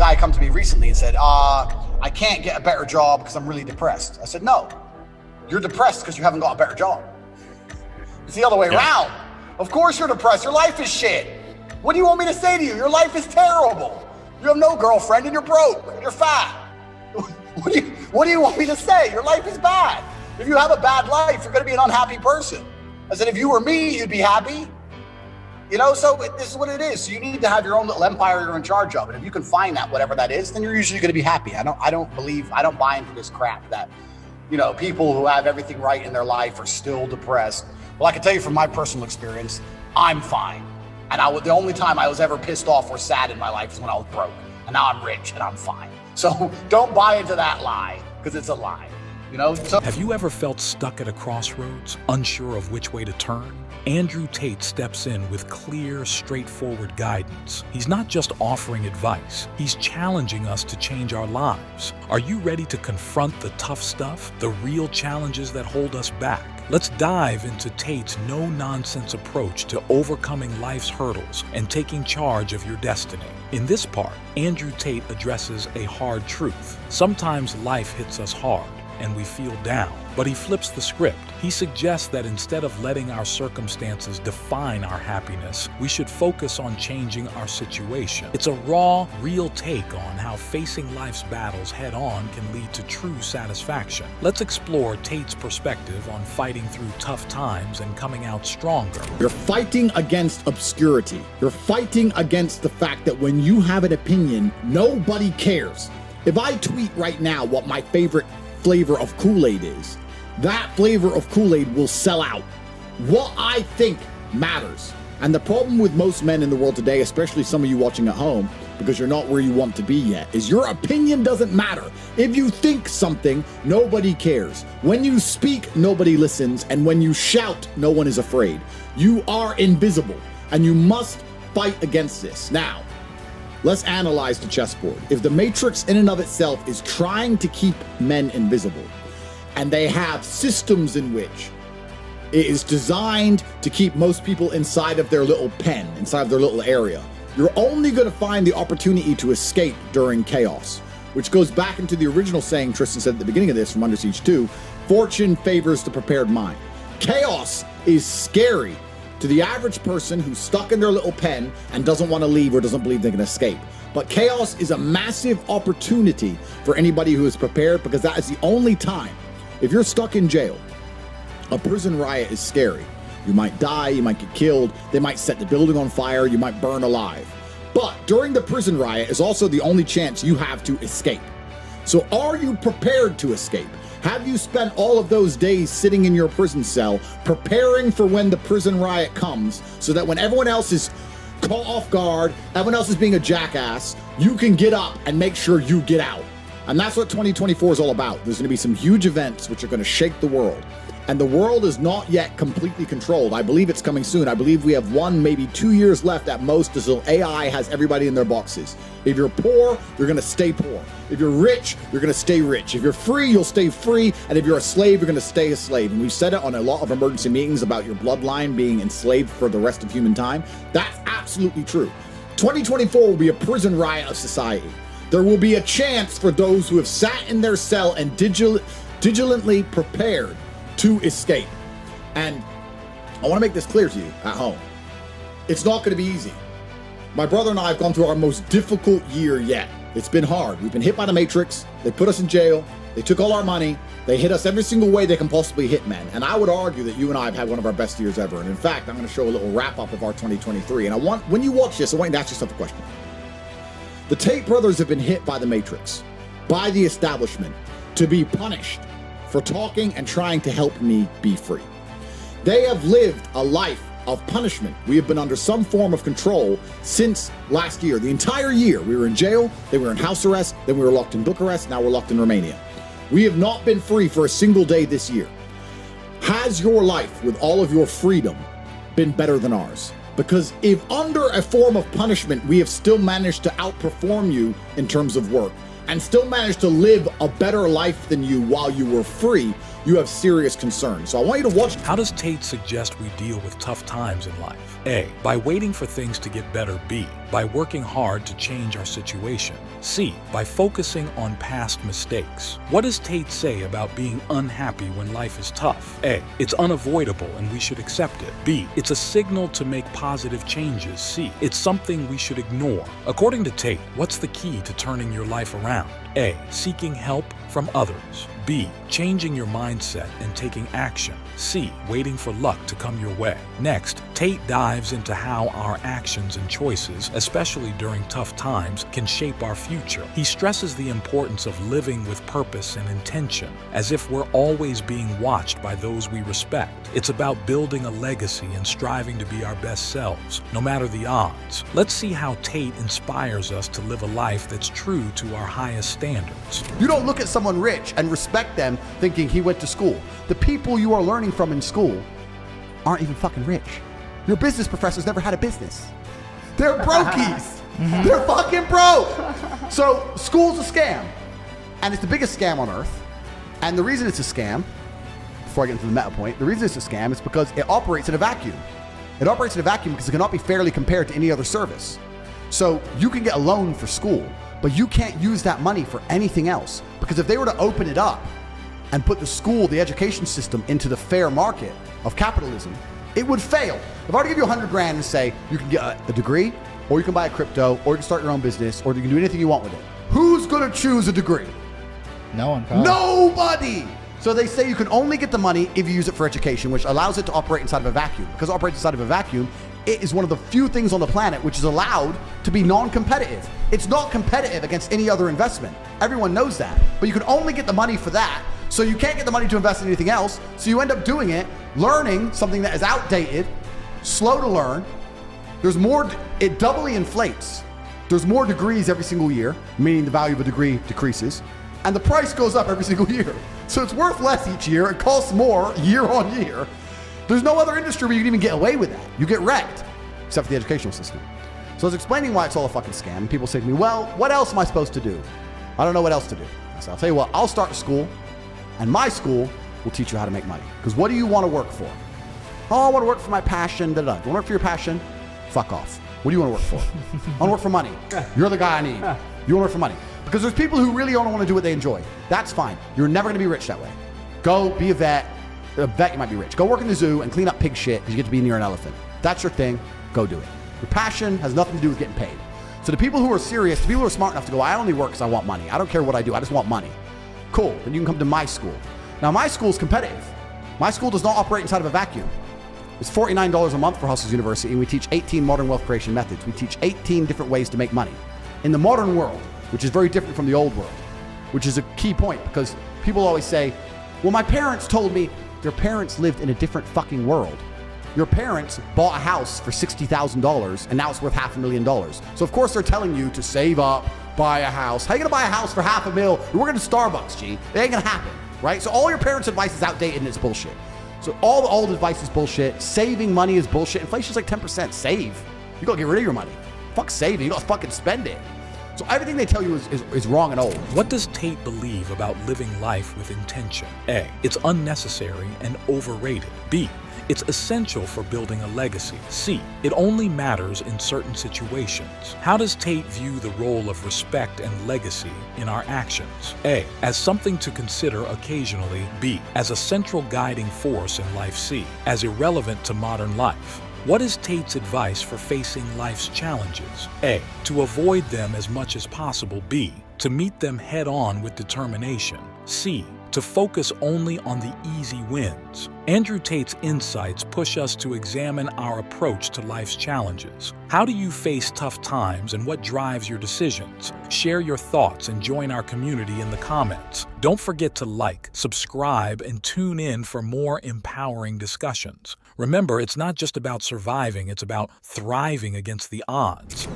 guy come to me recently and said, I can't get a better job because I'm really depressed. I said, no, you're depressed because you haven't got a better job. It's the other way around. Of course you're depressed. Your life is shit. What do you want me to say to you? Your life is terrible. You have no girlfriend and you're broke and you're fat. What do you want me to say? Your life is bad. If you have a bad life, you're going to be an unhappy person. I said, if you were me, you'd be happy. You know, so this is what it is. So you need to have your own little empire you're in charge of. And if you can find that, whatever that is, then you're usually going to be happy. I don't buy into this crap that, you know, people who have everything right in their life are still depressed. Well, I can tell you from my personal experience, I'm fine. And the only time I was ever pissed off or sad in my life is when I was broke. And now I'm rich and I'm fine. So don't buy into that lie, because it's a lie. You know? Have you ever felt stuck at a crossroads, unsure of which way to turn? Andrew Tate steps in with clear, straightforward guidance. He's not just offering advice, he's challenging us to change our lives. Are you ready to confront the tough stuff, the real challenges that hold us back? Let's dive into Tate's no-nonsense approach to overcoming life's hurdles and taking charge of your destiny. In this part, Andrew Tate addresses a hard truth. Sometimes life hits us hard and we feel down, but he flips the script. He suggests that instead of letting our circumstances define our happiness, we should focus on changing our situation. It's a raw, real take on how facing life's battles head-on can lead to true satisfaction. Let's explore Tate's perspective on fighting through tough times and coming out stronger. You're fighting against obscurity. You're fighting against the fact that when you have an opinion, nobody cares. If I tweet right now what my favorite flavor of Kool-Aid is, that flavor of Kool-Aid will sell out. What I think matters. And the problem with most men in the world today, especially some of you watching at home, because you're not where you want to be yet, is your opinion doesn't matter. If you think something, nobody cares. When you speak, nobody listens. And when you shout, no one is afraid. You are invisible, and you must fight against this. Now, let's analyze the chessboard. If the Matrix in and of itself is trying to keep men invisible, and they have systems in which it is designed to keep most people inside of their little pen, inside of their little area, you're only going to find the opportunity to escape during chaos, which goes back into the original saying Tristan said at the beginning of this from Under Siege 2, fortune favors the prepared mind. Chaos is scary to the average person who's stuck in their little pen and doesn't want to leave or doesn't believe they can escape. But chaos is a massive opportunity for anybody who is prepared, because that is the only time. If you're stuck in jail, a prison riot is scary. You might die, you might get killed, they might set the building on fire, you might burn alive. But during the prison riot is also the only chance you have to escape. So are you prepared to escape? Have you spent all of those days sitting in your prison cell preparing for when the prison riot comes, so that when everyone else is caught off guard, everyone else is being a jackass, you can get up and make sure you get out? And that's what 2024 is all about. There's going to be some huge events which are going to shake the world. And the world is not yet completely controlled. I believe it's coming soon. I believe we have 1, maybe 2 years left at most until AI has everybody in their boxes. If you're poor, you're going to stay poor. If you're rich, you're going to stay rich. If you're free, you'll stay free. And if you're a slave, you're going to stay a slave. And we've said it on a lot of emergency meetings about your bloodline being enslaved for the rest of human time. That's absolutely true. 2024 will be a prison riot of society. There will be a chance for those who have sat in their cell and diligently prepared to escape. And I want to make this clear to you at home. It's not going to be easy. My brother and I have gone through our most difficult year yet. It's been hard. We've been hit by the Matrix. They put us in jail. They took all our money. They hit us every single way they can possibly hit men. And I would argue that you and I have had one of our best years ever. And in fact, I'm going to show a little wrap up of our 2023. And when you watch this, I want you to ask yourself a question. The Tate brothers have been hit by the Matrix, by the establishment, to be punished for talking and trying to help me be free. They have lived a life of punishment. We have been under some form of control since last year. The entire year, we were in jail, then we were in house arrest, then we were locked in Bucharest, now we're locked in Romania. We have not been free for a single day this year. Has your life, with all of your freedom, been better than ours? Because if under a form of punishment, we have still managed to outperform you in terms of work, and still managed to live a better life than you while you were free, you have serious concerns. So I want you to watch. How does Tate suggest we deal with tough times in life? A. By waiting for things to get better. B. By working hard to change our situation. C. By focusing on past mistakes. What does Tate say about being unhappy when life is tough? A. It's unavoidable and we should accept it. B. It's a signal to make positive changes. C. It's something we should ignore. According to Tate, what's the key to turning your life around? A. Seeking help from others. B. Changing your mindset and taking action. C. Waiting for luck to come your way. Next, Tate dives into how our actions and choices, especially during tough times, can shape our future. He stresses the importance of living with purpose and intention, as if we're always being watched by those we respect. It's about building a legacy and striving to be our best selves, no matter the odds. Let's see how Tate inspires us to live a life that's true to our highest standards. You don't look at someone rich and respect them thinking he went to school. The people you are learning from in school aren't even fucking rich. Your business professors never had a business. They're brokies. They're fucking broke. So school's a scam. And it's the biggest scam on earth. And the reason it's a scam, before I get into the meta point, the reason it's a scam is because it operates in a vacuum. It operates in a vacuum because it cannot be fairly compared to any other service. So you can get a loan for school, but you can't use that money for anything else. Because if they were to open it up and put the school, the education system, into the fair market of capitalism, it would fail. If I were to give you 100 grand and say you can get a degree, or you can buy a crypto, or you can start your own business, or you can do anything you want with it, who's gonna choose a degree? No one, probably. Nobody! So they say you can only get the money if you use it for education, which allows it to operate inside of a vacuum. Because it operates inside of a vacuum, it is one of the few things on the planet which is allowed to be non-competitive. It's not competitive against any other investment. Everyone knows that. But you can only get the money for that, so you can't get the money to invest in anything else, so you end up doing it, learning something that is outdated, slow to learn. There's more, it doubly inflates. There's more degrees every single year, meaning the value of a degree decreases, and the price goes up every single year. So it's worth less each year, it costs more year on year. There's no other industry where you can even get away with that. You get wrecked, except for the educational system. So I was explaining why it's all a fucking scam, and people say to me, well, what else am I supposed to do? I don't know what else to do. So I'll tell you what, I'll start a school, and my school will teach you how to make money. Because what do you want to work for? Oh, I want to work for my passion, da-da. You want to work for your passion? Fuck off. What do you want to work for? I want to work for money. You're the guy I need. You want to work for money. Because there's people who really don't want to do what they enjoy. That's fine. You're never going to be rich that way. Go be a vet. A vet, you might be rich. Go work in the zoo and clean up pig shit because you get to be near an elephant. That's your thing. Go do it. Your passion has nothing to do with getting paid. So the people who are serious, the people who are smart enough to go, I only work because I want money. I don't care what I do. I just want money. Cool. Then you can come to my school. Now, my school is competitive. My school does not operate inside of a vacuum. It's $49 a month for Hustles University, and we teach 18 modern wealth creation methods. We teach 18 different ways to make money. In the modern world, which is very different from the old world, which is a key point because people always say, well, my parents told me. Your parents lived in a different fucking world. Your parents bought a house for $60,000 and now it's worth $500,000. So of course they're telling you to save up, buy a house. How are you gonna buy a house for $500,000? You're working at Starbucks, G. It ain't gonna happen, right? So all your parents' advice is outdated and it's bullshit. So all the old advice is bullshit. Saving money is bullshit. Inflation's like 10%. Save. You gotta get rid of your money. Fuck saving. You gotta fucking spend it. So everything they tell you is wrong and old. What does Tate believe about living life with intention? A. It's unnecessary and overrated. B. It's essential for building a legacy. C. It only matters in certain situations. How does Tate view the role of respect and legacy in our actions? A. As something to consider occasionally. B. As a central guiding force in life. C. As irrelevant to modern life. What is Tate's advice for facing life's challenges? A. To avoid them as much as possible. B. To meet them head on with determination. C. To focus only on the easy wins. Andrew Tate's insights push us to examine our approach to life's challenges. How do you face tough times and what drives your decisions? Share your thoughts and join our community in the comments. Don't forget to like, subscribe, and tune in for more empowering discussions. Remember, it's not just about surviving, it's about thriving against the odds.